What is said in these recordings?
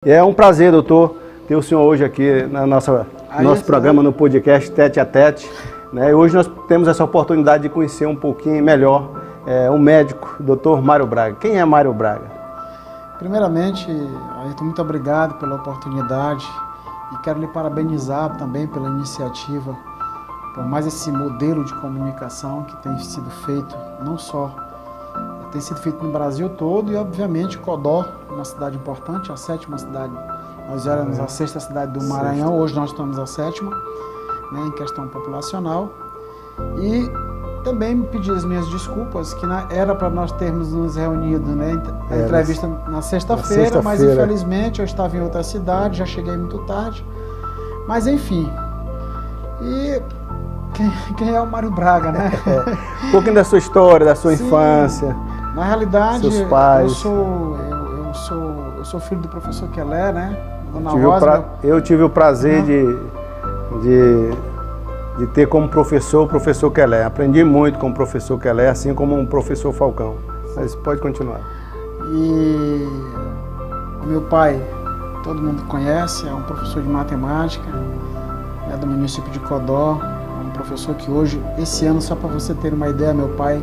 É um prazer, doutor, ter o senhor hoje aqui no nosso programa, no podcast Tete a Tete. Né? Hoje nós temos essa oportunidade de conhecer um pouquinho melhor um médico, doutor Mário Braga. Quem é Mário Braga? Primeiramente, Ayrton, muito obrigado pela oportunidade e quero lhe parabenizar também pela iniciativa, por mais esse modelo de comunicação que tem sido feito, não só tem sido feito no Brasil todo e, obviamente, Codó, uma cidade importante, a sétima cidade. Nós éramos a sexta cidade do Maranhão, hoje nós estamos a sétima, né, em questão populacional. E também me pedir as minhas desculpas, que era para nós termos nos reunido, né, a entrevista na sexta-feira, mas infelizmente eu estava em outra cidade, já cheguei muito tarde. Mas enfim, e quem é o Mário Braga, né? Um pouquinho da sua história, da sua infância. Na realidade, seus pais. Eu sou filho do professor Quelé, né? Eu tive o prazer de ter como professor o professor Quelé. Aprendi muito com o professor Quelé, assim como um professor Falcão. Mas pode continuar. E o meu pai, todo mundo conhece, é um professor de matemática, é do município de Codó. É um professor que hoje, esse ano, só para você ter uma ideia, meu pai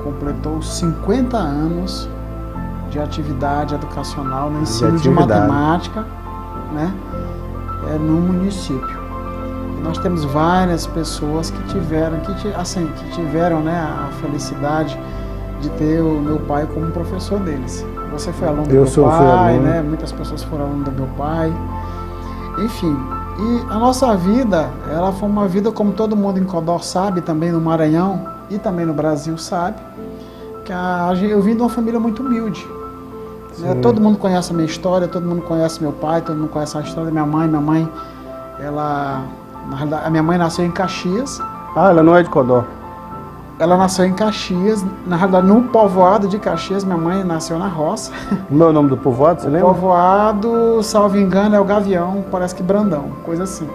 completou 50 anos de atividade educacional no ensino de matemática, né, no município. E nós temos várias pessoas que tiveram, né, a felicidade de ter o meu pai como professor deles. Você foi aluno do meu pai, né? Muitas pessoas foram aluno do meu pai. Enfim, e a nossa vida, ela foi uma vida, como todo mundo em Codó sabe, também no Maranhão e também no Brasil sabe, que eu vim de uma família muito humilde. Né? Todo mundo conhece a minha história, todo mundo conhece meu pai, todo mundo conhece a história da minha mãe. Minha mãe, a minha mãe nasceu em Caxias. Ah, ela não é de Codó? Ela nasceu em Caxias, na realidade no povoado de Caxias. Minha mãe nasceu na roça. Como é o nome do povoado, você lembra? O povoado, salvo engano, é o Gavião, parece que Brandão, coisa assim.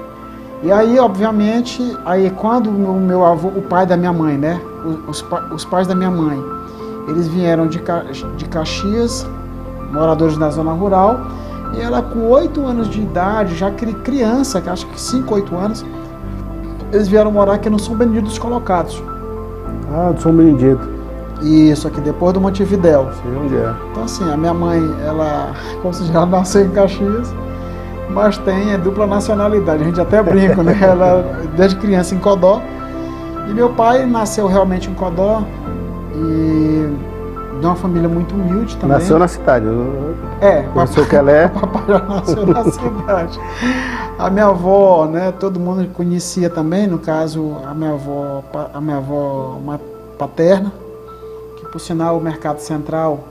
E aí, obviamente, quando o meu avô, o pai da minha mãe, né, os pais da minha mãe, eles vieram de Caxias, moradores da zona rural, e ela com 8 anos de idade, já criança, que acho que 5, 8 anos, eles vieram morar aqui no São Benedito dos Colocados. Ah, do São Benedito. Isso, aqui depois do Montevidéu. Sei onde é. Então assim, a minha mãe, como se já nasceu em Caxias, mas tem dupla nacionalidade, a gente até brinca, né? Ela desde criança em Codó. E meu pai nasceu realmente em Codó e de uma família muito humilde também. Nasceu na cidade. Professor Quelé. Papai já nasceu na cidade. A minha avó, né, todo mundo conhecia também, no caso, a minha avó paterna, que por sinal o Mercado Central,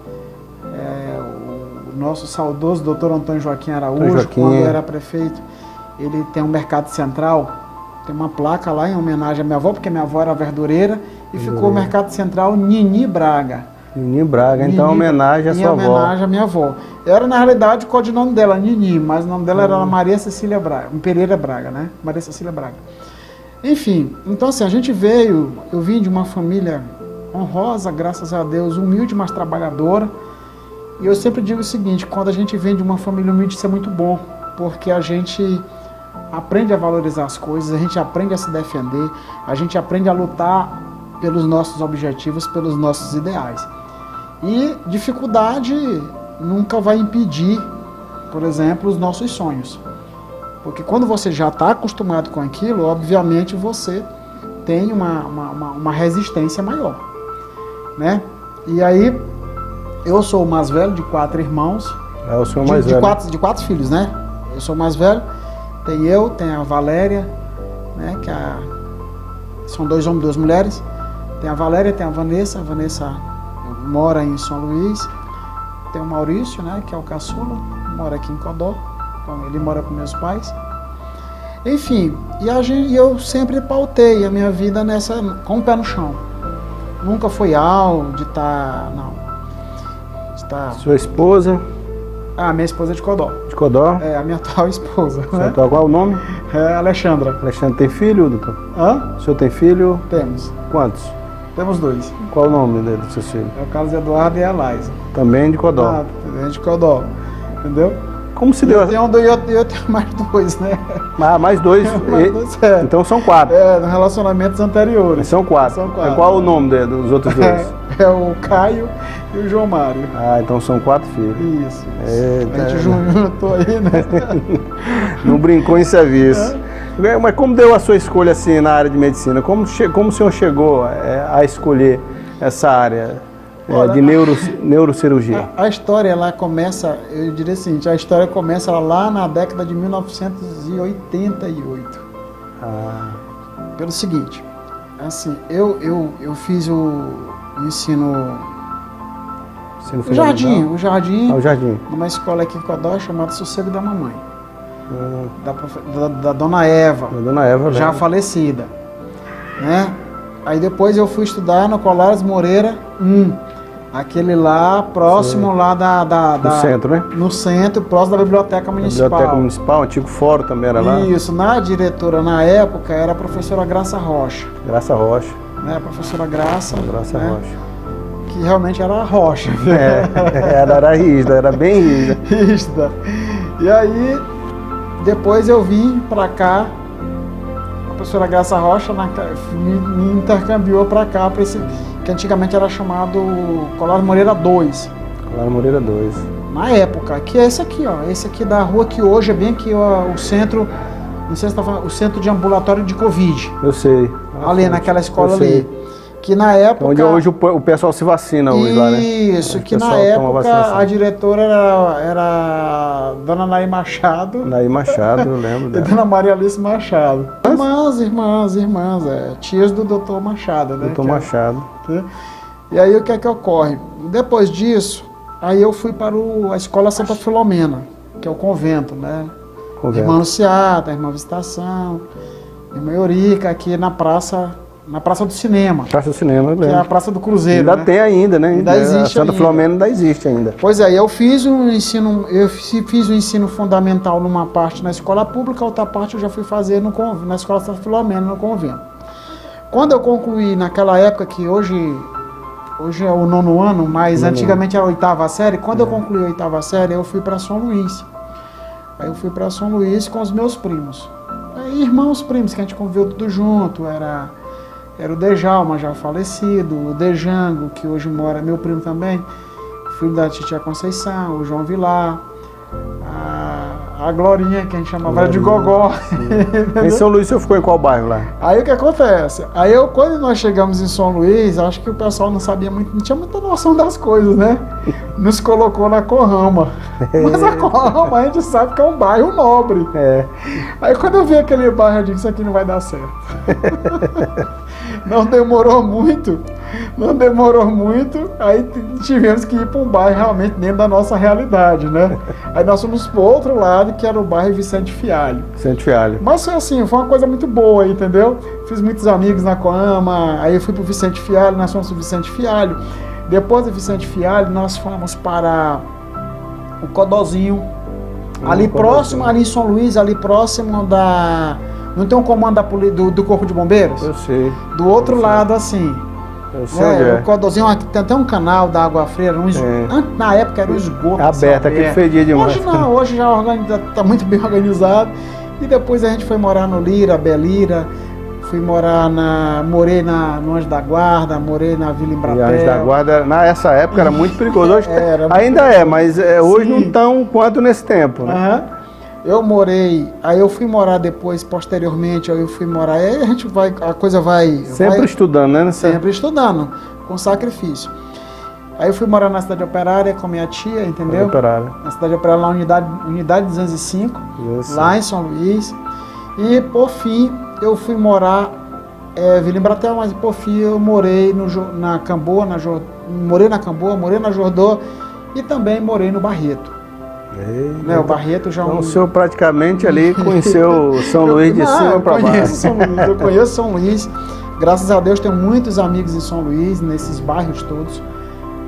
o nosso saudoso doutor Antônio Joaquim Araújo, quando era prefeito, ele tem um Mercado Central, tem uma placa lá em homenagem à minha avó, porque minha avó era verdureira, e ficou o Mercado Central Nini Braga. Nini Braga, então homenagem à sua avó. Em homenagem à minha avó. Era, na realidade, o codinome dela, Nini, mas o nome dela era Maria Cecília Braga, Pereira Braga, né? Maria Cecília Braga. Enfim, então assim, eu vim de uma família honrosa, graças a Deus, humilde, mas trabalhadora. E eu sempre digo o seguinte, quando a gente vem de uma família humilde, isso é muito bom, porque a gente aprende a valorizar as coisas, a gente aprende a se defender, a gente aprende a lutar pelos nossos objetivos, pelos nossos ideais. E dificuldade nunca vai impedir, por exemplo, os nossos sonhos. Porque quando você já está acostumado com aquilo, obviamente você tem uma resistência maior, né? E aí, eu sou o mais velho de 4 irmãos. É o senhor mais velho. De 4 filhos, né? Eu sou o mais velho. Tem a Valéria, né? São 2 homens e 2 mulheres. Tem a Valéria, tem a Vanessa. A Vanessa mora em São Luís. Tem o Maurício, né? Que é o caçula, mora aqui em Codó. Ele mora com meus pais. Enfim, eu sempre pautei a minha vida com o pé no chão. Nunca foi de estar, Sua esposa? Minha esposa é de Codó. De Codó? É, a minha atual esposa. Sua atual, qual é o nome? É Alexandra. Alexandra, tem filho, doutor? Hã? O senhor tem filho? Temos. Quantos? Temos 2. Qual o nome dele, dos seus filhos? É o Carlos Eduardo e a Laísa. Também de Codó? Também de Codó. Entendeu? como se deu? Eu tenho mais dois, né? Ah, mais dois. Então são 4. No relacionamentos anteriores. São 4. Qual o nome dos outros dois? É o Caio e o João Mário. Ah, então são 4 filhos. Isso. A gente juntou aí, né? Não brincou em serviço. Mas como deu a sua escolha assim na área de medicina? Como o senhor chegou a escolher essa área de neurocirurgia? A história, ela começa, eu diria o seguinte, a história começa lá na década de 1988. Pelo seguinte, assim, eu fiz o ensino o jardim, numa escola aqui em Codó chamada Sossego da Mamãe. Da Dona Eva, já falecida, né? Aí depois eu fui estudar no Colares Moreira 1, aquele lá próximo lá no centro, né? No centro, próximo da Biblioteca Municipal. Biblioteca Municipal, o antigo fórum também era lá. Isso, na diretora na época era a professora Graça Rocha. Graça Rocha. Né? A professora Graça. Graça Rocha. Que realmente era a rocha. Era rígida, era bem rígida. Rígida. E aí, depois eu vim pra cá, a professora Graça Rocha me intercambiou pra cá, pra esse, que antigamente era chamado Colares Moreira 2. Colares Moreira 2. Na época, que é esse aqui, ó. Esse aqui da rua que hoje é bem aqui, ó, o centro, não sei se tá falando, o centro de ambulatório de Covid. Eu sei. Ali naquela escola ali. Que na época... Onde hoje o pessoal se vacina hoje lá, né? Isso, que na época a diretora era Dona Naí Machado. Naí Machado, eu lembro dela. E Dona Maria Alice Machado. Irmãs, tias do Dr. Machado, né? Dr. Machado. E aí o que é que ocorre? Depois disso, aí eu fui para a Escola Santa Filomena, que é o convento, né? Irmã Luciata, Irmã Visitação, Irmã Eurica, aqui na Praça do Cinema. Praça do Cinema, eu lembro. Que é a Praça do Cruzeiro. Ainda tem ainda, né? Ainda existe. A Santa Filomena ainda existe ainda. Pois é, eu fiz o ensino fundamental numa parte na escola pública, outra parte eu já fui fazer na Escola Santa Filomena, no convento. Quando eu concluí naquela época, que hoje é o 9º ano, mas antigamente era a 8ª série, quando eu concluí a 8ª série, eu fui para São Luís. Aí eu fui para São Luís com os meus primos. Aí, irmãos primos, que a gente conviveu tudo junto, era o Dejalma, já falecido, o Dejango, que hoje mora, meu primo também, filho da Titia Conceição, o João Vilar, a Glorinha, que a gente chamava de Gogó. Em São Luís você ficou em qual bairro lá? Aí o que acontece? Aí quando nós chegamos em São Luís, acho que o pessoal não sabia muito, não tinha muita noção das coisas, né? Nos colocou na Corrama. Mas a Corrama a gente sabe que é um bairro nobre. Aí quando eu vi aquele bairro, eu disse, isso aqui não vai dar certo. Não demorou muito, aí tivemos que ir para um bairro realmente dentro da nossa realidade, né? Aí nós fomos para o outro lado, que era o bairro Vicente Fialho. Vicente Fialho. Mas assim, foi uma coisa muito boa, entendeu? Fiz muitos amigos na Coama, aí eu fui para o Vicente Fialho, nós fomos para o Vicente Fialho. Depois do Vicente Fialho, nós fomos para o Codózinho, ali próximo, ali em São Luís, ali próximo da... Não tem um comando do Corpo de Bombeiros? Eu sei. Do outro lado, assim. Eu sei onde é. O Codózinho, tem até um canal da Água Freira. Na época era um esgoto. Aberto, aquele fedia demais. Hoje não, hoje já está muito bem organizado. E depois a gente foi morar no Lira, Belira. Morei no Anjo da Guarda, morei na Vila Embratel. Anjo da Guarda, nessa época era muito perigoso. Hoje ainda é, mas hoje não tão quanto nesse tempo, né? Eu morei, aí eu fui morar depois, posteriormente, aí a coisa vai... Sempre estudando, né? Sempre estudando, com sacrifício. Aí eu fui morar na cidade operária com minha tia, entendeu? Na cidade operária, lá na unidade 205, lá em São Luís. E, por fim, eu fui morar Vila Embratel, mas, por fim, eu morei na Camboa, morei na Jordô e também morei no Barreto. O Barreto já então o senhor praticamente ali conheceu São Luís de cima para baixo. Eu conheço São Luís, graças a Deus tenho muitos amigos em São Luís, nesses bairros todos,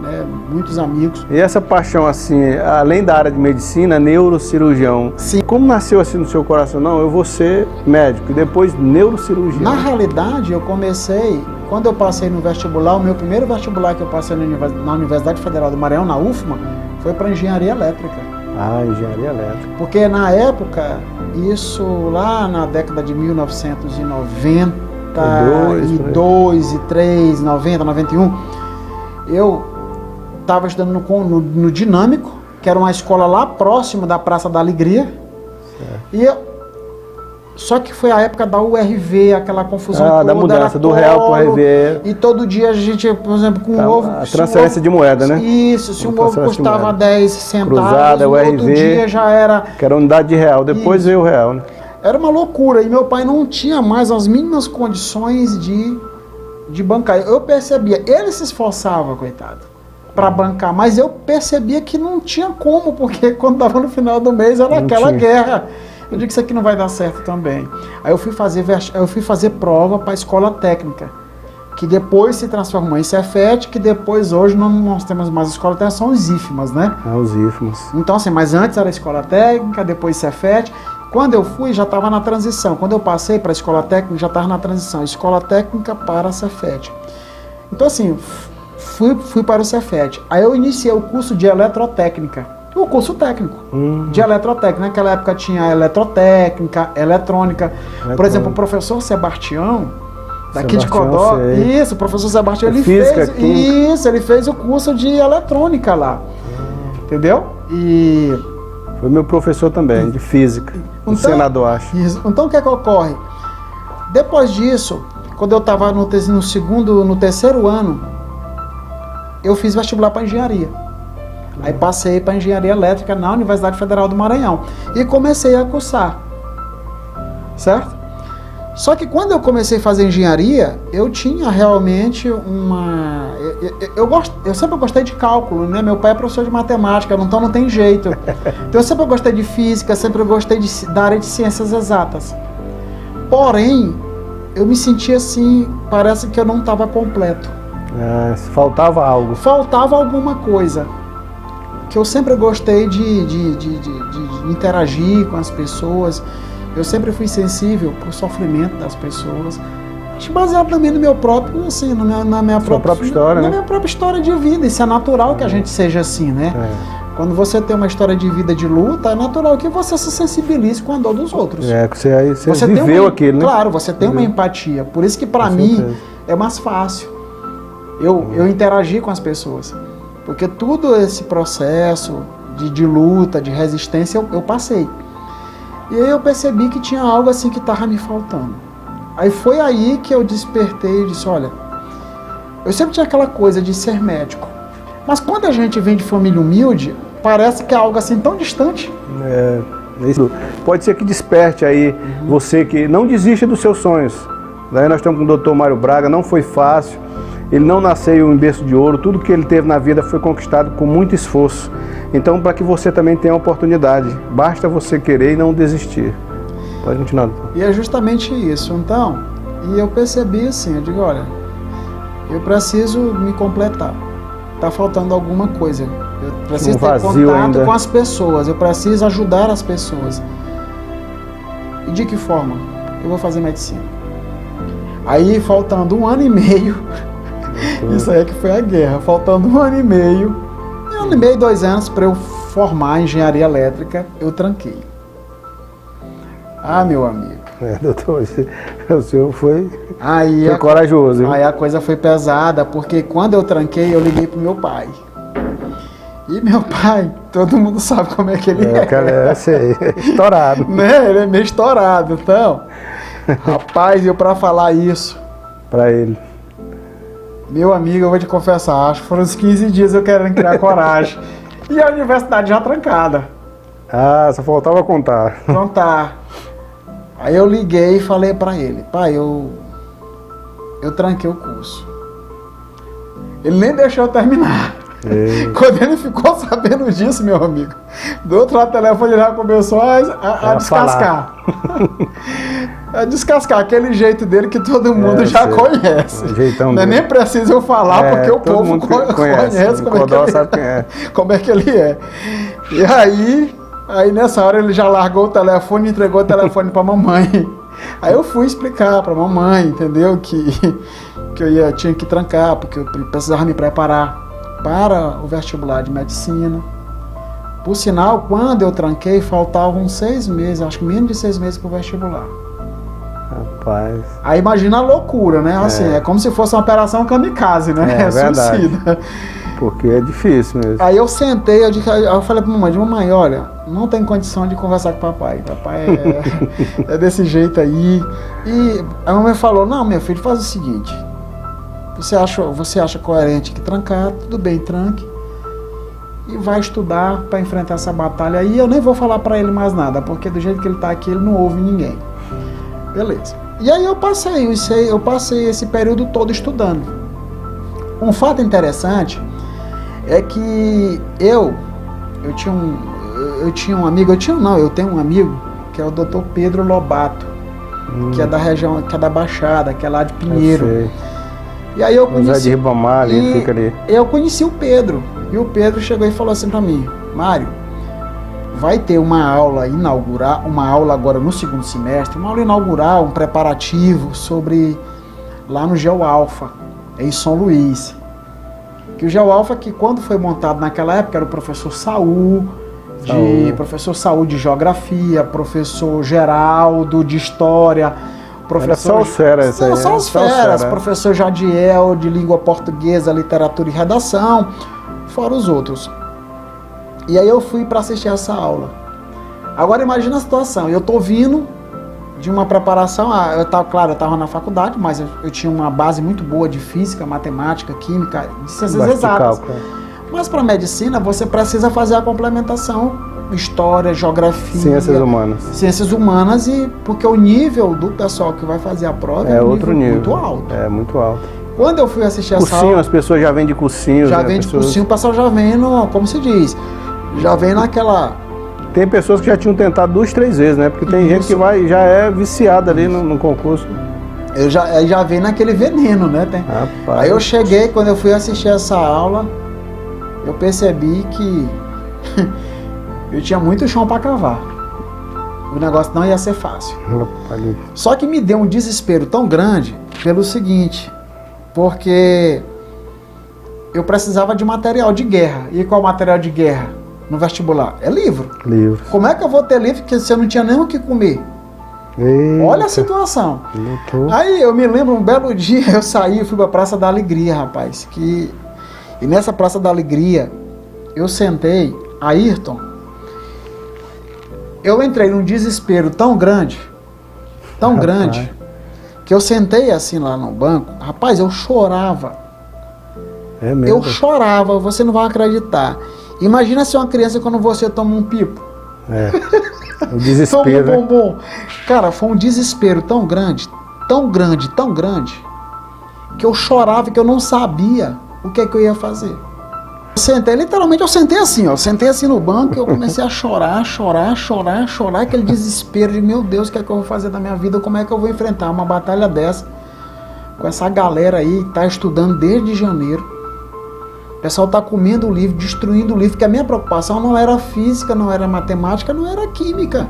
né, muitos amigos. E essa paixão assim, além da área de medicina, neurocirurgião, sim. Como nasceu assim no seu coração? Não, eu vou ser médico e depois neurocirurgião. Na realidade eu comecei, quando eu passei no vestibular, o meu primeiro vestibular que eu passei na Universidade Federal do Maranhão, na UFMA, foi para engenharia elétrica. Ah, engenharia elétrica. Porque na época, isso lá na década de 1992, 3, 90, 91, eu estava estudando no Dinâmico, que era uma escola lá próximo da Praça da Alegria. Só que foi a época da URV, aquela confusão toda. Da mudança do real para o URV. E todo dia a gente, por exemplo, com um ovo... A transferência de moeda, né? Isso, se um ovo custava 10 centavos, cruzada, no outro dia já era... Que era unidade de real, depois veio o real, né? Era uma loucura, e meu pai não tinha mais as mínimas condições de bancar. Eu percebia, ele se esforçava, coitado, para bancar, mas eu percebia que não tinha como, porque quando estava no final do mês era aquela guerra. Eu digo que isso aqui não vai dar certo também. Aí eu fui fazer prova para a escola técnica, que depois se transformou em Cefet, que depois hoje nós temos mais escola técnica, são os IFMAs, né? Os IFMAs. Então assim, mas antes era a escola técnica, depois Cefet. Quando eu fui, já estava na transição. Quando eu passei para a escola técnica, já estava na transição. Escola técnica para a Cefet. Então assim, fui para o Cefet. Aí eu iniciei o curso de eletrotécnica. O curso técnico de eletrotécnica. Naquela época tinha eletrotécnica, eletrônica. Por exemplo, o professor Sebastião, daqui de Codó. Isso, o professor Sebastião, ele fez o curso de eletrônica lá. Entendeu? Foi meu professor também, de física, no Senado, acho. Então o que é que ocorre? Depois disso, quando eu estava no terceiro ano, eu fiz vestibular para engenharia. Aí passei para engenharia elétrica na Universidade Federal do Maranhão e comecei a cursar, certo? Só que quando eu comecei a fazer engenharia, eu tinha realmente uma... Eu sempre gostei de cálculo, né? Meu pai é professor de matemática, então não tem jeito. Então eu sempre gostei de física, sempre gostei da área de ciências exatas. Porém, eu me sentia assim, parece que eu não estava completo. Faltava algo. Faltava alguma coisa. Que eu sempre gostei de interagir com as pessoas. Eu sempre fui sensível para o sofrimento das pessoas. Acho baseado também no meu próprio, assim, na minha própria história, né? Na minha própria história de vida. Isso é natural que a gente seja assim, né? Quando você tem uma história de vida de luta, é natural que você se sensibilize com a dor dos outros. Você viveu aquilo, né? Claro, você tem uma empatia. Por isso que para mim é mais fácil eu interagir com as pessoas. Porque todo esse processo de luta, de resistência, eu passei. E aí eu percebi que tinha algo assim que estava me faltando. Aí foi aí que eu despertei e disse, olha, eu sempre tinha aquela coisa de ser médico. Mas quando a gente vem de família humilde, parece que é algo assim tão distante. Isso pode ser que desperte aí você que não desiste dos seus sonhos. Daí nós estamos com o Dr. Mário Braga, não foi fácil. Ele não nasceu em berço de ouro, tudo que ele teve na vida foi conquistado com muito esforço. Então, para que você também tenha a oportunidade, basta você querer e não desistir. Pode continuar, doutor. E é justamente isso. Então, e eu percebi assim, eu digo, olha, eu preciso me completar. Está faltando alguma coisa. Eu preciso ter contato com as pessoas, eu preciso ajudar as pessoas. E de que forma? Eu vou fazer medicina. Aí, faltando 1 ano e meio... Isso aí que foi a guerra. Faltando 1 ano e meio, 2 anos para eu formar engenharia elétrica, eu tranquei. Meu amigo. Doutor, o senhor foi corajoso. Hein? Aí a coisa foi pesada, porque quando eu tranquei, eu liguei pro meu pai. E meu pai, todo mundo sabe como é que ele é estourado. Né? Ele é meio estourado. Então, rapaz, eu para falar isso para ele. Meu amigo, eu vou te confessar, acho que foram uns 15 dias eu querendo criar coragem. E a universidade já trancada. Só faltava contar. Aí eu liguei e falei pra ele, pai, eu tranquei o curso. Ele nem deixou eu terminar. Quando ele ficou sabendo disso, meu amigo, do outro lado do telefone ele já começou a descascar. A descascar, aquele jeito dele que todo mundo já conhece. Não é nem preciso eu falar, porque o povo conhece como é que ele é. E aí nessa hora ele já largou o telefone e entregou o telefone pra mamãe. Aí eu fui explicar pra mamãe, entendeu? Que eu tinha que trancar, porque eu precisava me preparar para o vestibular de medicina, Por sinal, quando eu tranquei, faltavam 6 meses, acho que menos de 6 meses para o vestibular. Rapaz. Aí imagina a loucura, né? Assim, é como se fosse uma operação kamikaze, né? É verdade. Suicida. Porque é difícil mesmo. Aí eu sentei, eu falei pra mamãe, olha, não tem condição de conversar com o papai. Papai é desse jeito aí. E a mamãe falou, não, meu filho, faz o seguinte. Você acha coerente que trancar, tudo bem, tranque. E vai estudar para enfrentar essa batalha aí. Eu nem vou falar para ele mais nada, porque do jeito que ele tá aqui, ele não ouve ninguém. Beleza. E aí eu passei esse período todo estudando. Um fato interessante é que eu tenho um amigo que é o Dr. Pedro Lobato, que é da região, que é da Baixada, que é lá de Pinheiro. E aí eu conheci, de Ribamar, ele fica ali. Eu conheci o Pedro, e o Pedro chegou e falou assim para mim, Mário, vai ter uma aula agora no segundo semestre, uma aula inaugural, um preparativo sobre lá no GeoAlpha, em São Luís. Que o GeoAlpha, que quando foi montado naquela época, era o professor Saul de Geografia, professor Geraldo de História, professor professor Jadiel de Língua Portuguesa, Literatura e Redação, fora os outros. E aí eu fui para assistir essa aula. Agora imagina a situação, eu tô vindo de uma preparação, eu estava na faculdade, mas eu tinha uma base muito boa de física, matemática, química, de ciências exatas. Mas para medicina você precisa fazer a complementação, história, geografia, ciências humanas, e porque o nível do pessoal que vai fazer a prova é outro nível muito alto. É muito alto. Quando eu fui assistir essa aula, as pessoas já vêm de cursinho. Já vem de cursinho, o pessoal já vem como se diz, já vem naquela... Tem pessoas que já tinham tentado 2, 3 vezes, né? Porque tem gente que já é viciada ali no concurso. Já vem naquele veneno, né? Rapaz. Aí eu cheguei, quando eu fui assistir essa aula, eu percebi que eu tinha muito chão para cavar. O negócio não ia ser fácil. Rapaz. Só que me deu um desespero tão grande pelo seguinte, porque eu precisava de material de guerra. E qual material de guerra? No vestibular? É livro. Como é que eu vou ter livro se eu não tinha nem o que comer? Eita. Olha a situação. Aí eu me lembro, um belo dia eu saí e fui para a Praça da Alegria, rapaz. E nessa Praça da Alegria eu sentei, Ayrton, eu entrei num desespero tão grande, que eu sentei assim lá no banco, rapaz, eu chorava. É mesmo? Eu chorava, você não vai acreditar. Imagina se uma criança quando você toma um pipo. O desespero. Toma um bombom. Cara, foi um desespero tão grande, que eu chorava, que eu não sabia o que eu ia fazer. Eu sentei assim no banco, e eu comecei a chorar, aquele desespero de, meu Deus, o que é que eu vou fazer da minha vida, como é que eu vou enfrentar uma batalha dessa, com essa galera aí, que tá estudando desde janeiro. O pessoal tá comendo o livro, destruindo o livro, porque a minha preocupação não era física, não era matemática, não era química.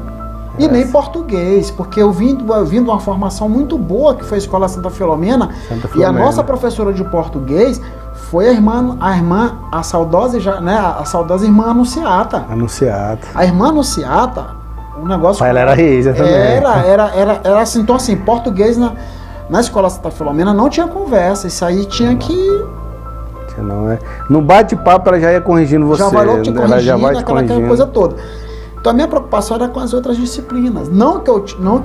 E nem português, porque eu vim de uma formação muito boa, que foi a Escola Santa Filomena, e a nossa professora de português foi a saudosa irmã Anunciata. A irmã Anunciata, o negócio... Ela era reisa também. Era assim, então assim, português na Escola Santa Filomena não tinha conversa, isso aí tinha que... No bate-papo ela já ia corrigindo você. Já vai logo te corrigindo, aquela coisa toda. Então a minha preocupação era com as outras disciplinas. Não que eu não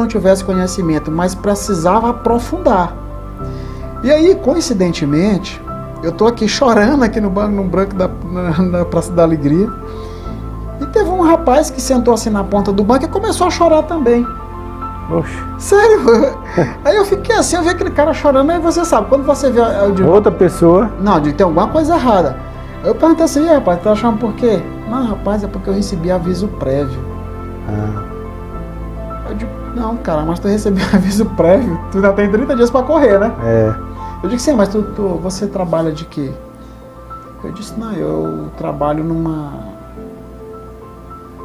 tivesse conhecimento, mas precisava aprofundar. E aí, coincidentemente, eu tô aqui chorando aqui no banco na Praça da Alegria. E teve um rapaz que sentou assim na ponta do banco e começou a chorar também. Oxe. Sério? Aí eu fiquei assim, eu vi aquele cara chorando, aí você sabe, quando você vê... outra pessoa? Não, de ter alguma coisa errada. Eu perguntei assim, rapaz, tá achando por quê? Não, rapaz, é porque eu recebi aviso prévio. Eu digo, não, cara, mas tu recebeu aviso prévio, tu ainda tem 30 dias pra correr, né? Eu disse, sim, mas você trabalha de quê? Eu disse, não, eu trabalho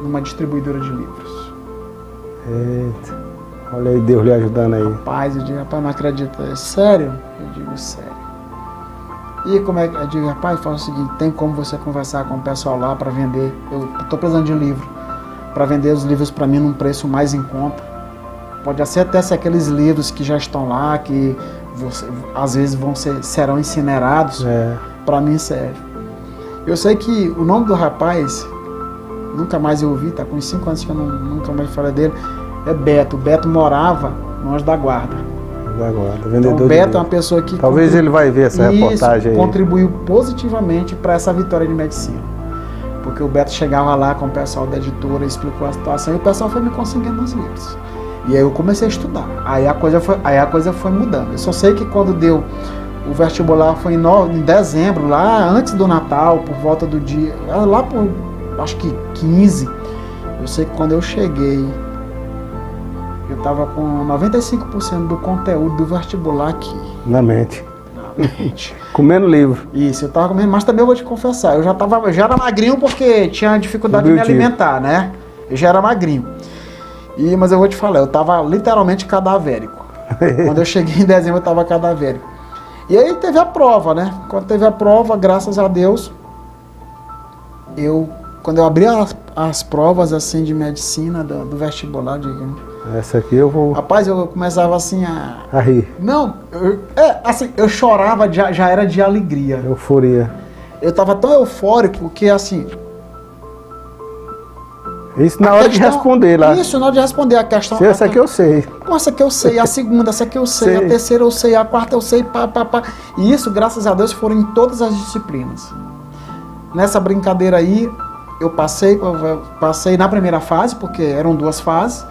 numa distribuidora de livros. Eita. Olha aí, Deus lhe ajudando aí. Rapaz, eu digo, rapaz, não acredito. É sério? Eu digo, sério. E como é que eu digo, rapaz, fala o seguinte, tem como você conversar com o pessoal lá para vender, eu estou precisando de livro, para vender os livros para mim num preço mais em conta. Pode até ser aqueles livros que já estão lá, que às vezes serão incinerados, para mim serve. Eu sei que o nome do rapaz, nunca mais eu ouvi, tá com uns 5 anos que eu nunca mais falei dele, é Beto. O Beto morava no Anjo da Guarda. Vendedor então, o Beto é uma pessoa que... Talvez ele vai ver essa reportagem aí. Contribuiu positivamente para essa vitória de medicina. Porque o Beto chegava lá com o pessoal da editora, explicou a situação e o pessoal foi me conseguindo os livros. E aí eu comecei a estudar. Aí a coisa foi mudando. Eu só sei que quando deu o vestibular foi em dezembro, lá antes do Natal, por volta do dia... Lá por, acho que 15. Eu sei que quando eu cheguei, eu estava com 95% do conteúdo do vestibular aqui. Na mente. Comendo livro. Isso, eu estava comendo, mas também eu vou te confessar, eu já era magrinho porque tinha dificuldade de me alimentar, né? Eu já era magrinho. Mas eu vou te falar, eu estava literalmente cadavérico. Quando eu cheguei em dezembro, eu estava cadavérico. E aí teve a prova, né? Quando teve a prova, graças a Deus, quando eu abri as provas assim de medicina do vestibular, digamos. Essa aqui eu vou... Rapaz, eu começava assim a rir. Não, assim, eu chorava, já era de alegria. Euforia. Eu tava tão eufórico que assim... Isso na hora de responder lá. Isso, na hora de responder a questão. Essa aqui eu sei. Essa aqui eu sei, a segunda, essa aqui eu sei, a terceira eu sei, a quarta eu sei, pá. E isso, graças a Deus, foram em todas as disciplinas. Nessa brincadeira aí, eu passei na primeira fase, porque eram 2 fases.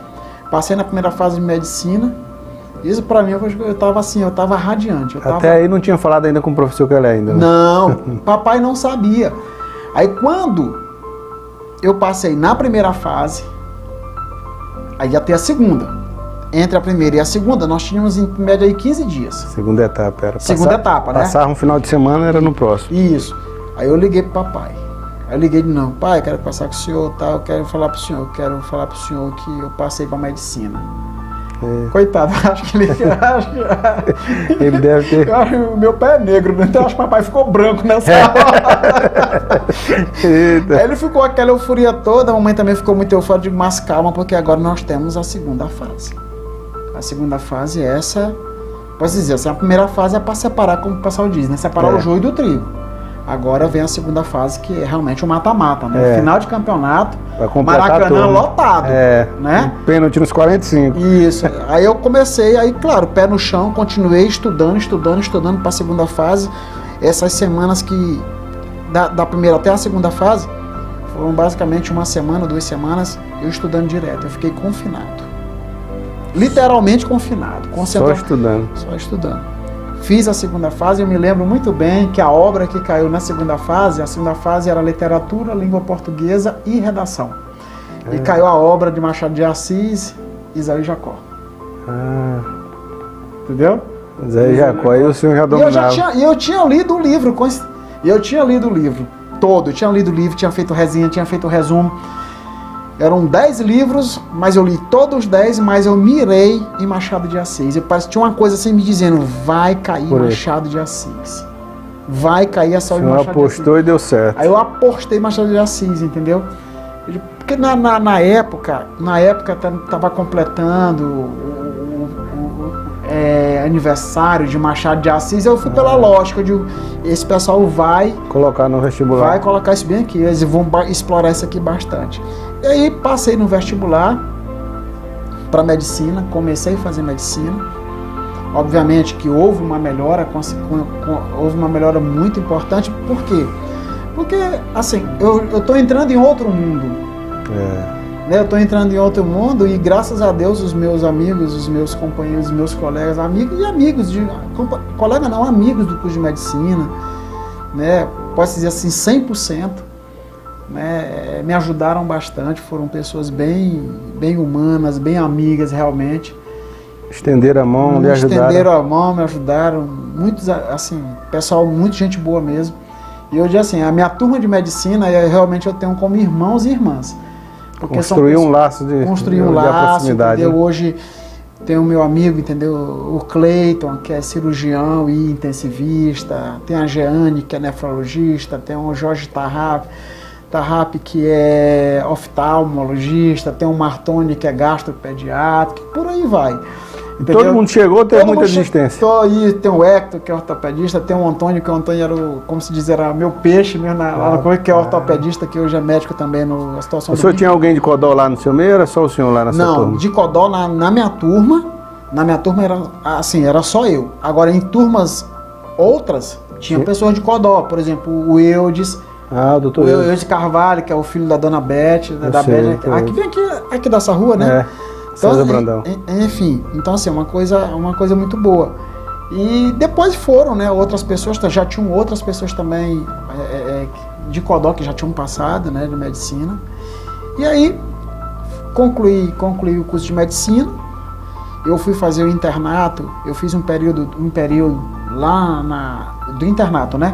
Passei na primeira fase de medicina. Isso pra mim, eu tava assim, eu tava radiante. Até aí não tinha falado ainda com o professor Kelé ainda, né? Não, papai não sabia. Aí quando eu passei na primeira fase, aí ia ter a segunda. Entre a primeira e a segunda, nós tínhamos em média aí 15 dias. Segunda etapa era. Segunda etapa, né? Passava um final de semana, era no próximo. Isso. Aí eu liguei pro papai. Aí eu liguei de novo, pai, eu quero passar com o senhor, tá? Eu quero falar pro senhor que eu passei pra medicina. Coitado, acho que ele... ele deve ter... Eu acho que o meu pé é negro, né? Então acho que o papai ficou branco nessa hora. Aí ele ficou aquela euforia toda, a mamãe também ficou muito eufórica, digo, mas calma, porque agora nós temos a segunda fase. A segunda fase é essa, posso dizer, assim, a primeira fase é para separar, como o pessoal diz, né? Separar o joio do trigo. Agora vem a segunda fase, que é realmente o mata-mata, né? Final de campeonato, Maracanã lotado, né? Pênalti nos 45. Isso. Aí eu comecei, aí claro, pé no chão, continuei estudando para a segunda fase. Essas semanas que, da primeira até a segunda fase, foram basicamente 1 semana, 2 semanas, eu estudando direto. Eu fiquei confinado. Literalmente confinado. Só estudando. Só estudando. Fiz a segunda fase, eu me lembro muito bem que a obra que caiu na segunda fase, a segunda fase era literatura, língua portuguesa e redação. E caiu a obra de Machado de Assis, Isaías Jacó. Entendeu? Isaías Jacó, aí o senhor já dominava. E eu tinha lido o livro, todo. Eu tinha lido o livro, tinha feito resenha, tinha feito resumo. Eram 10 livros, mas eu li todos os 10, mas eu mirei em Machado de Assis. E parece que tinha uma coisa assim me dizendo, vai cair Machado de Assis. Vai cair essa obra de Machado de Assis. Você apostou e deu certo. Aí eu apostei Machado de Assis, entendeu? Porque na época estava completando aniversário de Machado de Assis, eu fui pela lógica, eu digo, esse pessoal vai colocar no vestibular. Vai colocar isso bem aqui, eles vão explorar isso aqui bastante. E aí passei no vestibular para medicina, comecei a fazer medicina. Obviamente que houve uma melhora muito importante. Por quê? Porque, assim, eu estou entrando em outro mundo. Eu estou entrando em outro mundo e, graças a Deus, os meus amigos, os meus companheiros, os meus colegas, amigos do curso de medicina, né? Posso dizer assim, 100%, né? Me ajudaram bastante, foram pessoas bem humanas, bem amigas, realmente. Estenderam a mão, me ajudaram. Estenderam a mão, me ajudaram. Muitos, assim, pessoal, muita gente boa mesmo. E hoje, assim, a minha turma de medicina, realmente eu tenho como irmãos e irmãs. Construir um laço de proximidade. Entendeu? Hoje Tem o meu amigo, entendeu? O Cleiton, que é cirurgião e intensivista. Tem a Jeane, que é nefrologista. Tem o Jorge Tarrap, que é oftalmologista. Tem o Martoni, que é gastropediatra. Por aí vai. Entendeu? Todo mundo chegou, teve muita resistência. Aí tem o Hector, que é ortopedista, tem o Antônio, que o Antônio era, como se diz, era meu peixe mesmo, que é ortopedista, que hoje é médico também na situação do... O senhor tinha alguém de Codó lá no seu meio, ou era só o senhor lá nessa turma? Não, de Codó na minha turma era assim, era só eu. Agora em turmas outras, tinha pessoas de Codó, por exemplo, o Eudes. O doutor o Eudes Carvalho, que é o filho da dona Beth, né, da Beth, aqui vem aqui dessa rua, né? Então, Brandão. Enfim, então assim, uma coisa muito boa. E depois foram, né, outras pessoas, já tinham outras pessoas também de Codó que já tinham passado, né, de medicina. E aí, concluí o curso de medicina, eu fui fazer o internato, eu fiz um período lá do internato, né,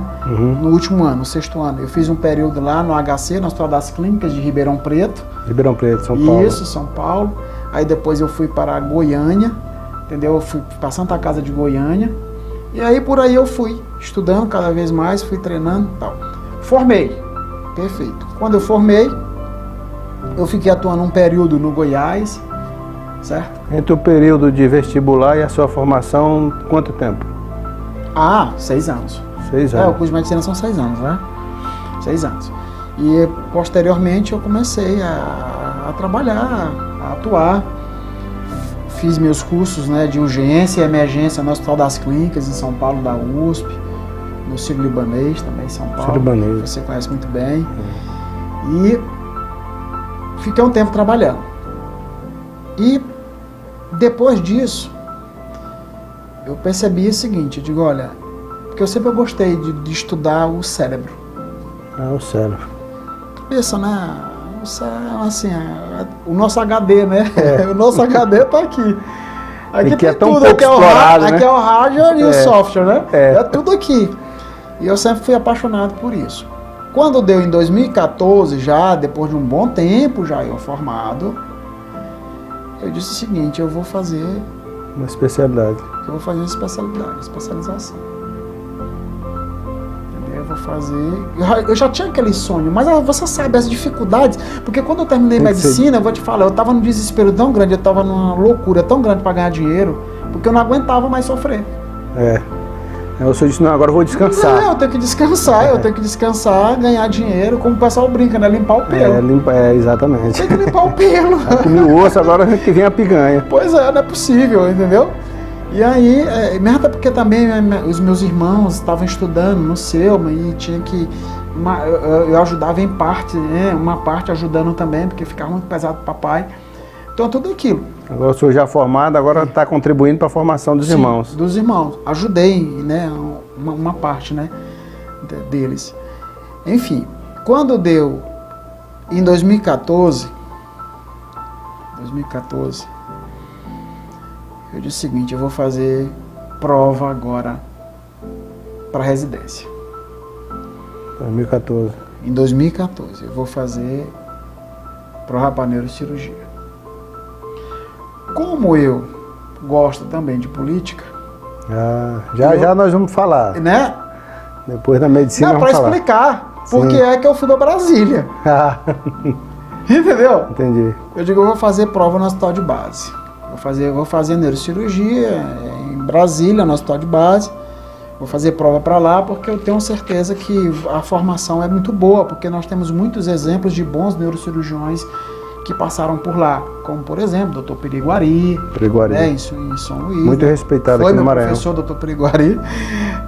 no último ano, no 6º ano. Eu fiz um período lá no HC, no Hospital das Clínicas de Ribeirão Preto. Ribeirão Preto, São Paulo. Isso, São Paulo. Aí depois eu fui para Goiânia, entendeu? Eu fui para a Santa Casa de Goiânia. E aí por aí eu fui estudando cada vez mais, fui treinando e tal. Formei. Perfeito. Quando eu formei, eu fiquei atuando um período no Goiás, certo? Entre o período de vestibular e a sua formação, quanto tempo? 6 anos. 6 anos. O curso de medicina são 6 anos, né? 6 anos. E posteriormente eu comecei a trabalhar, a atuar. Fiz meus cursos, né, de urgência e emergência no Hospital das Clínicas, em São Paulo, da USP, no Sírio-Libanês, também em São Paulo. Sírio-Libanês. Você conhece muito bem. E fiquei um tempo trabalhando. E depois disso, eu percebi o seguinte, eu digo, olha, porque eu sempre gostei de estudar o cérebro. O cérebro. Cabeça, né? Assim, o nosso HD, né? O nosso HD tá aqui. Aqui que tem é tão tudo, pouco explorado, né? Aqui é o hardware e o software, né? É tudo aqui. E eu sempre fui apaixonado por isso. Quando deu em 2014, já depois de um bom tempo, já eu formado, eu disse o seguinte, eu vou fazer uma especialidade. Eu vou fazer especialização. Eu vou fazer... Eu já tinha aquele sonho, mas você sabe as dificuldades, porque quando eu terminei medicina, eu vou te falar, eu estava num desespero tão grande, eu estava numa loucura tão grande para ganhar dinheiro, porque eu não aguentava mais sofrer. O senhor disse, não, agora eu vou descansar. Eu tenho que descansar, ganhar dinheiro, como o pessoal brinca, né? Limpar o pelo. Exatamente. Tem que limpar o pelo. Comi o osso, agora que vem a picanha. Pois é, não é possível, entendeu? E aí, mesmo até porque também os meus irmãos estavam estudando no Selma e tinha que... eu ajudava em parte, né? Uma parte ajudando também, porque ficava muito pesado para o papai. Então, tudo aquilo. Agora o senhor já formado, agora está contribuindo para a formação dos irmãos. Dos irmãos. Ajudei, né? Uma parte, né? Deles. Enfim, quando deu em 2014, eu disse o seguinte, eu vou fazer prova agora para residência. 2014. Em 2014, eu vou fazer prova para neurocirurgia. Como eu gosto também de política... Já nós vamos falar. Né? Depois da medicina vamos falar. Para explicar porque é que eu fui para Brasília. Entendeu? Entendi. Eu digo, eu vou fazer prova no hospital de base. Vou fazer neurocirurgia em Brasília, no hospital de base. Vou fazer prova para lá porque eu tenho certeza que a formação é muito boa, porque nós temos muitos exemplos de bons neurocirurgiões que passaram por lá, como por exemplo, Dr. Periguari, né, em São Luís. Muito respeitado aqui no Maranhão. Foi meu professor, Dr. Periguari,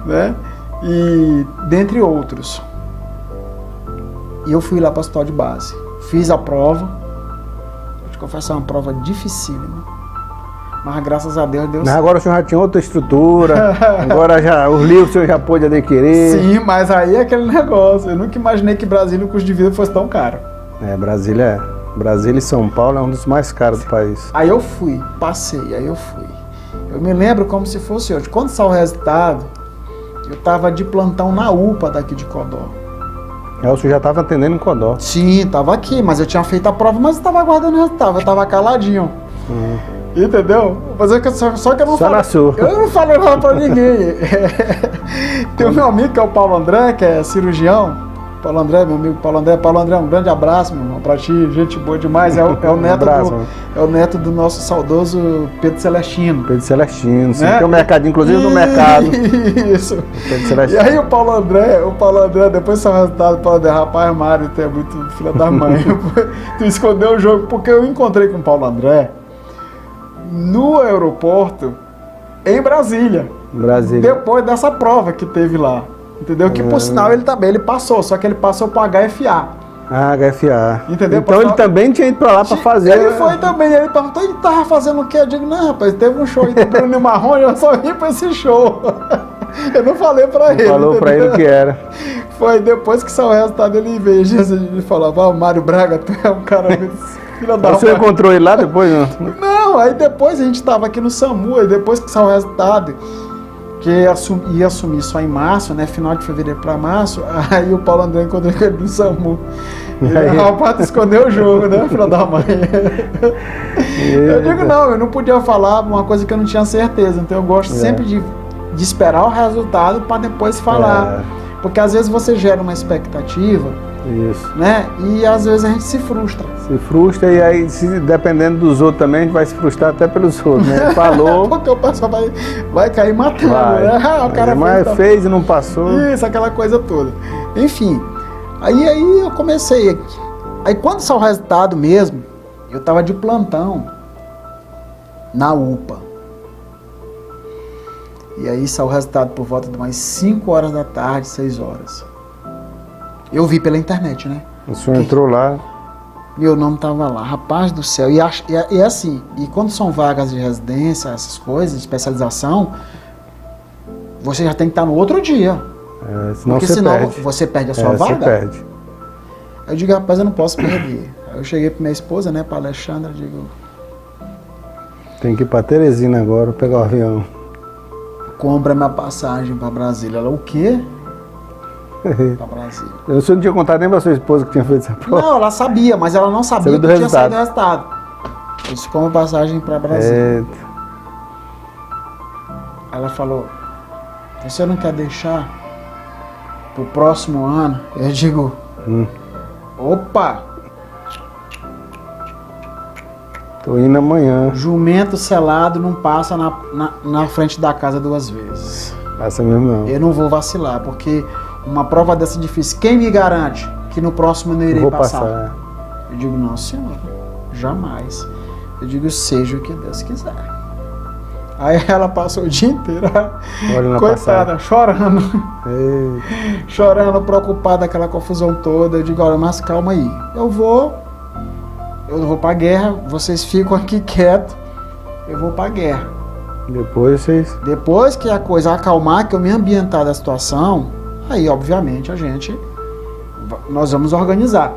né, e dentre outros. E eu fui lá para o hospital de base, fiz a prova, vou te confessar, uma prova dificílima. Mas graças a Deus deu certo. Agora o senhor já tinha outra estrutura, agora já os livros o senhor já pôde adquirir. Sim, mas aí é aquele negócio. Eu nunca imaginei que Brasília o custo de vida fosse tão caro. Brasília e São Paulo é um dos mais caros do país. Aí eu fui, passei. Eu me lembro como se fosse hoje. Quando saiu o resultado, eu estava de plantão na UPA daqui de Codó. O senhor já estava atendendo em Codó? Sim, estava aqui, mas eu tinha feito a prova, mas estava aguardando o resultado. Eu estava caladinho. Entendeu? Só que eu não Só falei. na sua. Eu não falei nada pra ninguém. Tem o meu amigo que é o Paulo André, que é cirurgião. Paulo André, meu amigo Paulo André. Paulo André, um grande abraço, meu irmão, pra ti, gente boa demais. É o neto do nosso saudoso Pedro Celestino. Pedro Celestino, sim. Né? Tem um mercadinho, inclusive no mercado. Isso. Pedro Celestino. E aí o Paulo André, depois do resultado, o Paulo André, rapaz, Mário, tu é muito filha da mãe. Tu escondeu o jogo, porque eu encontrei com o Paulo André no aeroporto em Brasília. Depois dessa prova que teve lá. Entendeu? Que por sinal ele passou, só que ele passou pro HFA. Ah, HFA. Entendeu? Então ele também tinha ido pra lá pra fazer. Ele foi também, ele perguntou, ele tava fazendo o quê? Eu digo, não, rapaz, teve um show aí do Bruno Marrone, eu só vim pra esse show. Eu não falei pra ele. Falou pra ele o que era. Foi depois que saiu o resultado, ele veio, ele falava, Mário Braga, tu é um cara muito filha da mãe. Você encontrou ele lá depois, não? Não, aí depois a gente tava aqui no SAMU, aí depois que saiu o resultado, que ia assumir só em março, né? Final de fevereiro pra março, aí o Paulo André encontrou com ele no SAMU. Ele, rapaz, escondeu o jogo, né, filho da mãe? Eu digo, não, eu não podia falar uma coisa que eu não tinha certeza, então eu gosto sempre de esperar o resultado para depois falar. Porque às vezes você gera uma expectativa, né? E às vezes a gente se frustra. Se frustra e aí, dependendo dos outros também, a gente vai se frustrar até pelos outros, né? Falou. Porque o pessoal vai cair matando, né? O cara fez e não passou. Isso, aquela coisa toda. Enfim, aí eu comecei. Aí quando saiu o resultado mesmo, eu tava de plantão na UPA. E aí saiu o resultado por volta de umas 5 horas da tarde, 6 horas. Eu vi pela internet, né? O senhor entrou lá. Meu nome tava lá, rapaz do céu. E assim, e quando são vagas de residência, essas coisas, de especialização, você já tem que estar no outro dia. Senão você perde a sua vaga. Você perde. Aí eu digo, rapaz, eu não posso perder. Aí eu cheguei pra minha esposa, né, pra Alexandra, digo... Tem que ir pra Teresina agora, pegar o avião. Compra minha passagem pra Brasília. Ela, o quê? Pra Brasília. O senhor não tinha contado nem pra sua esposa que tinha feito essa prova? Não, ela sabia, mas ela não sabia que tinha saído o resultado. Eu disse, compra passagem pra Brasília. Ela falou, você não quer deixar pro próximo ano? Eu digo, opa! Tô indo amanhã. Jumento selado não passa na frente da casa 2 vezes. Passa mesmo não. Eu não vou vacilar, porque uma prova dessa difícil, quem me garante que no próximo eu não irei passar? Eu digo, não, senhora, jamais. Eu digo, seja o que Deus quiser. Aí ela passou o dia inteiro, coitada, chorando. Chorando, preocupada, aquela confusão toda. Eu digo, olha, mas calma aí. Eu não vou pra guerra, vocês ficam aqui quietos, eu vou pra guerra. Depois que a coisa acalmar, que eu me ambientar da situação, aí obviamente nós vamos organizar.